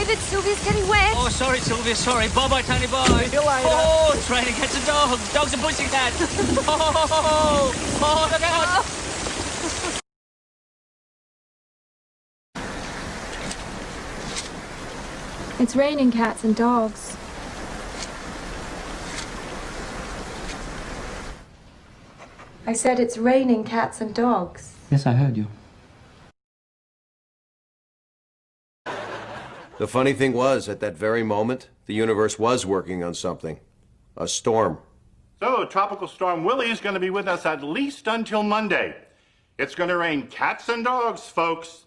David, Sylvia's getting wet. Oh, sorry, Sylvia, sorry. Bye-bye, Tony, bye. See you later. Oh, it's raining cats and dogs. Dogs and pussycats. Oh, look out. It's raining cats and dogs. I said it's raining cats and dogs. Yes, I heard you. The funny thing was, at that very moment, the universe was working on something. A storm. So, Tropical Storm Willie is going to be with us at least until Monday. It's going to rain cats and dogs, folks.